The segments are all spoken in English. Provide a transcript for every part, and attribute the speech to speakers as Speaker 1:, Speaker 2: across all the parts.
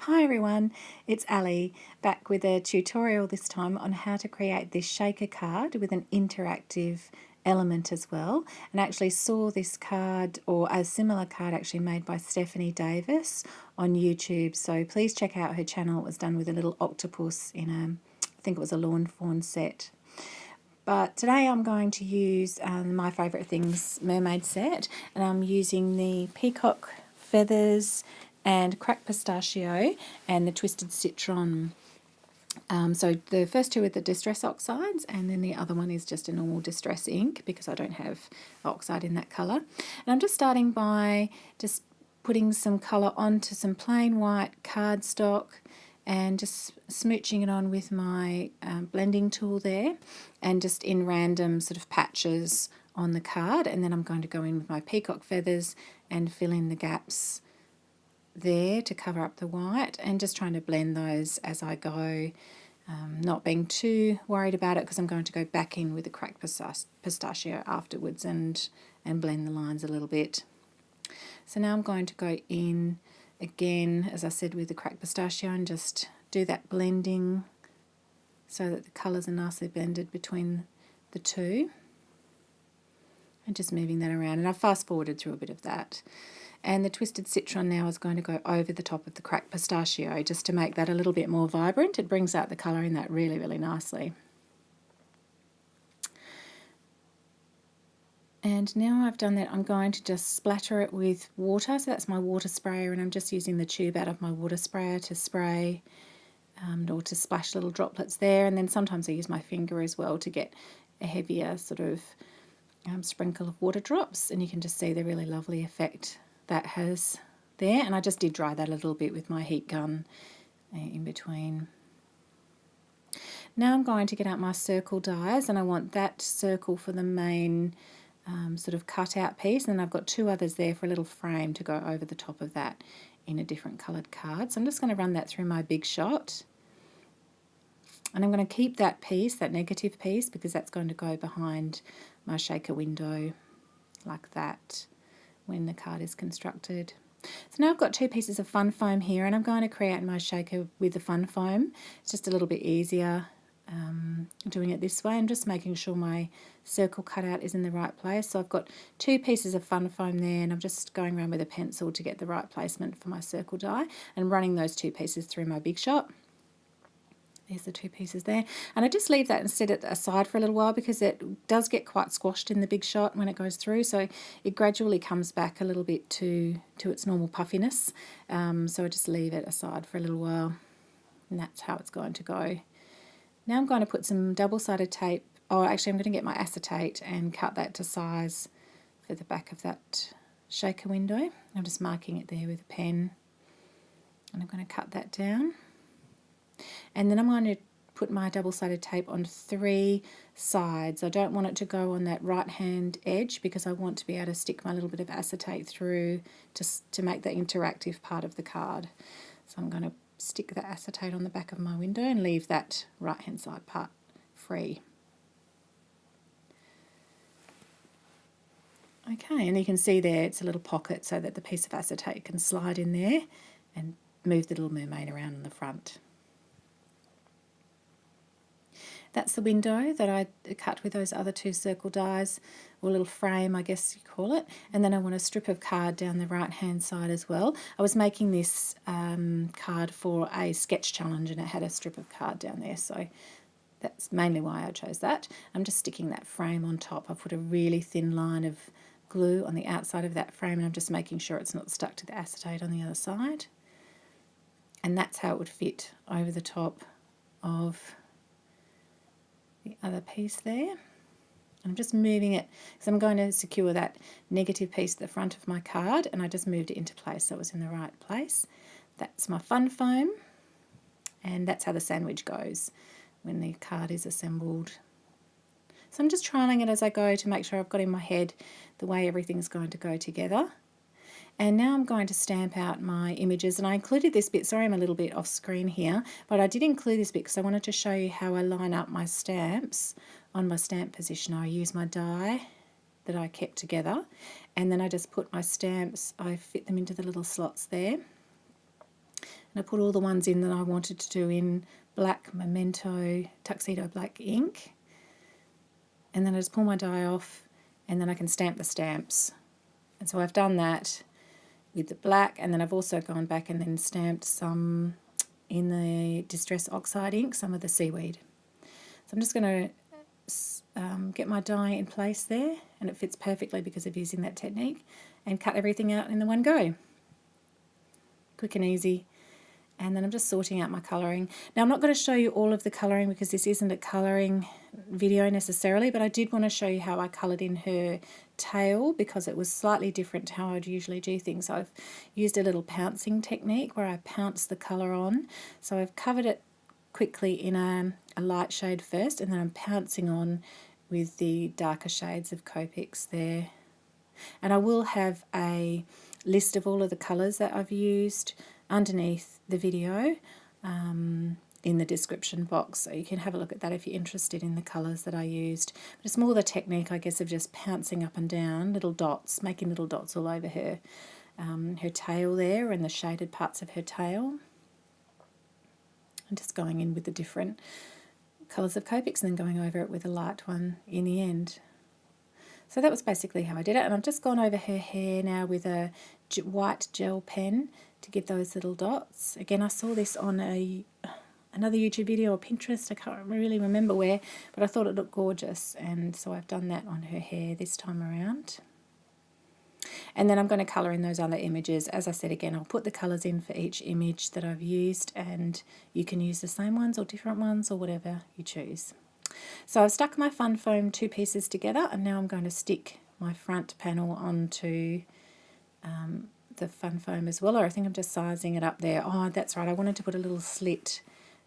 Speaker 1: Hi everyone, it's Ali back with a tutorial this time on how to create this shaker card with an interactive element as well. And I actually saw this card or a similar card actually made by Stephanie Davis on YouTube, so please check out her channel. It was done with a little octopus in I think it was a lawn fawn set. But today I'm going to use my favourite things mermaid set, and I'm using the peacock feathers and cracked pistachio and the twisted citron. So the first two are the distress oxides, and then the other one is just a normal distress ink because I don't have oxide in that colour. And I'm just starting by just putting some colour onto some plain white cardstock and just smooching it on with my blending tool there, and just in random sort of patches on the card. And then I'm going to go in with my peacock feathers and fill in the gaps there to cover up the white, and just trying to blend those as I go, not being too worried about it because I'm going to go back in with the cracked pistachio afterwards and blend the lines a little bit. So now I'm going to go in again, as I said, with the cracked pistachio and just do that blending so that the colours are nicely blended between the two, and just moving that around. And I've fast forwarded through a bit of that. And the twisted citron now is going to go over the top of the cracked pistachio just to make that a little bit more vibrant. It brings out the colour in that really, really nicely. And now I've done that, I'm going to just splatter it with water. So that's my water sprayer, and I'm just using the tube out of my water sprayer to spray or to splash little droplets there. And then sometimes I use my finger as well to get a heavier sort of sprinkle of water drops, and you can just see the really lovely effect that has there. And I just did dry that a little bit with my heat gun in between. Now I'm going to get out my circle dies, and I want that circle for the main sort of cut out piece, and then I've got two others there for a little frame to go over the top of that in a different coloured card. So I'm just going to run that through my big shot, and I'm going to keep that piece, that negative piece, because that's going to go behind my shaker window like that when the card is constructed. So now I've got two pieces of fun foam here, and I'm going to create my shaker with the fun foam. It's just a little bit easier doing it this way. I'm just making sure my circle cutout is in the right place. So I've got two pieces of fun foam there, and I'm just going around with a pencil to get the right placement for my circle die and running those two pieces through my big shot. There's the two pieces there, and I just leave that and set it aside for a little while because it does get quite squashed in the big shot when it goes through, so it gradually comes back a little bit to its normal puffiness. So I just leave it aside for a little while, and that's how it's going to go. Now I'm going to put some double-sided tape, actually I'm going to get my acetate and cut that to size for the back of that shaker window. I'm just marking it there with a pen, and I'm going to cut that down. And then I'm going to put my double-sided tape on three sides. I don't want it to go on that right-hand edge because I want to be able to stick my little bit of acetate through to make the interactive part of the card. So I'm going to stick the acetate on the back of my window and leave that right-hand side part free. Okay, and you can see there it's a little pocket so that the piece of acetate can slide in there and move the little mermaid around in the front. That's the window that I cut with those other two circle dies, or little frame I guess you call it. And then I want a strip of card down the right hand side as well. I was making this card for a sketch challenge, and it had a strip of card down there, so that's mainly why I chose that. I'm just sticking that frame on top. I put a really thin line of glue on the outside of that frame, and I'm just making sure it's not stuck to the acetate on the other side. And that's how it would fit over the top of the other piece there. I'm just moving it because I'm going to secure that negative piece at the front of my card, and I just moved it into place so it was in the right place. That's my fun foam, and that's how the sandwich goes when the card is assembled. So I'm just trialing it as I go to make sure I've got in my head the way everything's going to go together. And now I'm going to stamp out my images, and I included this bit, sorry I'm a little bit off screen here, but I did include this bit because I wanted to show you how I line up my stamps on my stamp position. I use my die that I kept together, and then I just put my stamps, I fit them into the little slots there, And I put all the ones in that I wanted to do in black Memento Tuxedo black ink. And then I just pull my die off, and then I can stamp the stamps. And so I've done that with the black, and then I've also gone back and then stamped some in the Distress Oxide ink, some of the seaweed. So I'm just going to get my die in place there, and it fits perfectly because of using that technique, and cut everything out in the one go. Quick and easy. And then I'm just sorting out my colouring. Now I'm not going to show you all of the colouring because this isn't a colouring video necessarily, but I did want to show you how I coloured in her tail because it was slightly different to how I'd usually do things. I've used a little pouncing technique where I pounce the colour on. So I've covered it quickly in a light shade first, and then I'm pouncing on with the darker shades of Copics there. And I will have a list of all of the colours that I've used underneath the video in the description box, so you can have a look at that if you're interested in the colours that I used. But it's more the technique, I guess, of just pouncing up and down little dots, making little dots all over her tail there and the shaded parts of her tail, and just going in with the different colours of Copics and then going over it with a light one in the end. So that was basically how I did it, and I've just gone over her hair now with a white gel pen to give those little dots. Again, I saw this on another YouTube video or Pinterest, I can't really remember where, but I thought it looked gorgeous, and so I've done that on her hair this time around. And then I'm going to colour in those other images. As I said, again, I'll put the colours in for each image that I've used, and you can use the same ones or different ones or whatever you choose. So I've stuck my fun foam 2 pieces together, and now I'm going to stick my front panel onto the fun foam as well, or I think I'm just sizing it up there. Oh, that's right, I wanted to put a little slit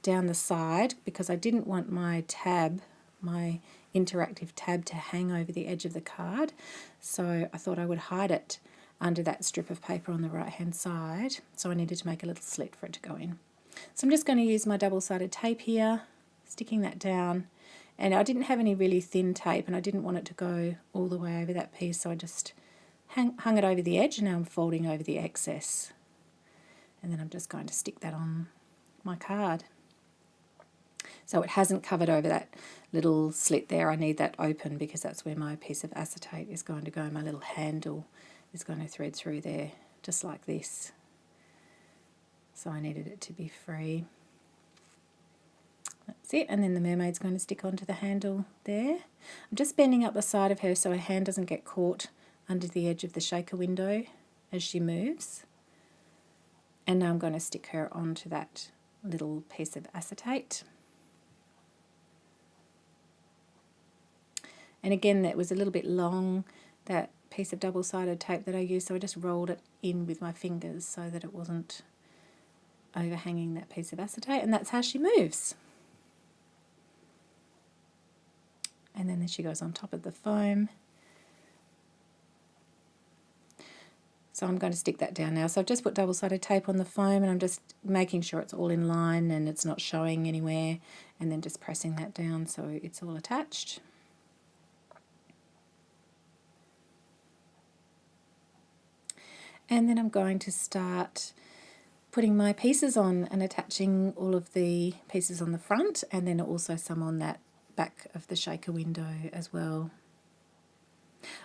Speaker 1: down the side because I didn't want my tab, my interactive tab, to hang over the edge of the card, so I thought I would hide it under that strip of paper on the right hand side, so I needed to make a little slit for it to go in. So I'm just going to use my double-sided tape here, sticking that down. And I didn't have any really thin tape, and I didn't want it to go all the way over that piece, so I just hung it over the edge, and now I'm folding over the excess. And then I'm just going to stick that on my card. So it hasn't covered over that little slit there. I need that open because that's where my piece of acetate is going to go. My little handle is going to thread through there, just like this. So I needed it to be free. That's it, and then the mermaid's going to stick onto the handle there. I'm just bending up the side of her so her hand doesn't get caught under the edge of the shaker window as she moves. And now I'm going to stick her onto that little piece of acetate. And again, that was a little bit long, that piece of double-sided tape that I used, so I just rolled it in with my fingers so that it wasn't overhanging that piece of acetate, and that's how she moves. And then she goes on top of the foam. So I'm going to stick that down now. So I've just put double-sided tape on the foam, and I'm just making sure it's all in line and it's not showing anywhere, and then just pressing that down so it's all attached. And then I'm going to start putting my pieces on and attaching all of the pieces on the front, and then also some on that back of the shaker window as well.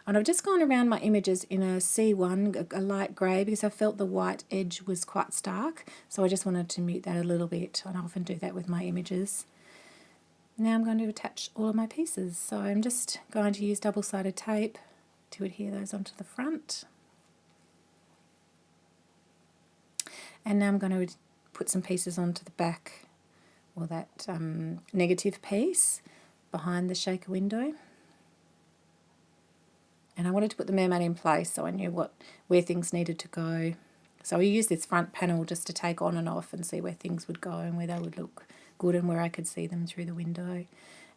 Speaker 1: And I've just gone around my images in a C1, a light grey, because I felt the white edge was quite stark, so I just wanted to mute that a little bit, and I often do that with my images. Now I'm going to attach all of my pieces, so I'm just going to use double-sided tape to adhere those onto the front. And now I'm going to put some pieces onto the back, or that negative piece behind the shaker window. And I wanted to put the mermaid in place so I knew where things needed to go. So I used this front panel just to take on and off and see where things would go and where they would look good and where I could see them through the window,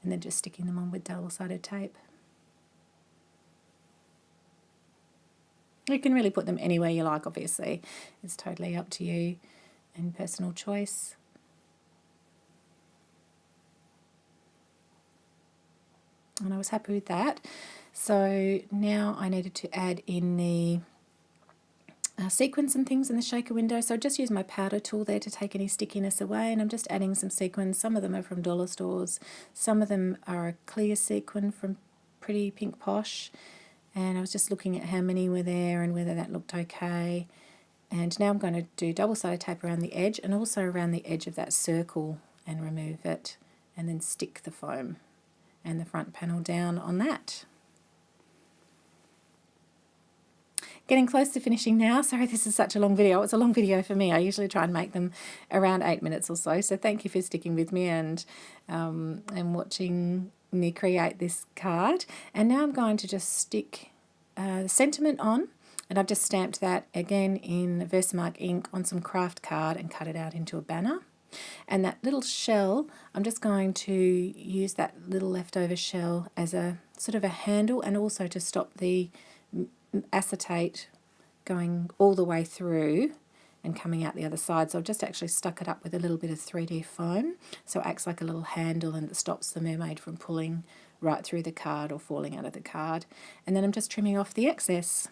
Speaker 1: and then just sticking them on with double-sided tape. You can really put them anywhere you like, obviously. It's totally up to you and personal choice. And I was happy with that. So now I needed to add in the sequins and things in the shaker window, so I just use my powder tool there to take any stickiness away, and I'm just adding some sequins. Some of them are from dollar stores, some of them are a clear sequin from Pretty Pink Posh, and I was just looking at how many were there and whether that looked okay. And now I'm going to do double-sided tape around the edge and also around the edge of that circle and remove it, and then stick the foam and the front panel down on that. Getting close to finishing now. Sorry this is such a long video. It's a long video for me. I usually try and make them around 8 minutes or so. So thank you for sticking with me and watching me create this card. And now I'm going to just stick the sentiment on, and I've just stamped that again in Versamark ink on some craft card and cut it out into a banner. And that little shell, I'm just going to use that little leftover shell as a sort of a handle, and also to stop the acetate going all the way through and coming out the other side. So I've just actually stuck it up with a little bit of 3D foam, so it acts like a little handle and it stops the mermaid from pulling right through the card or falling out of the card. And then I'm just trimming off the excess.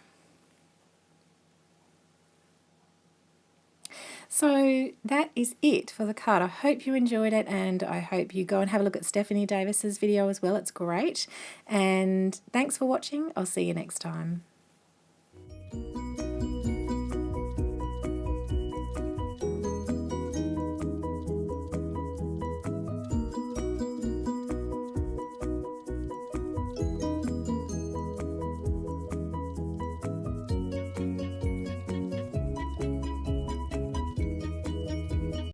Speaker 1: So that is it for the card. I hope you enjoyed it, and I hope you go and have a look at Stephanie Davis's video as well. It's great. And thanks for watching. I'll see you next time.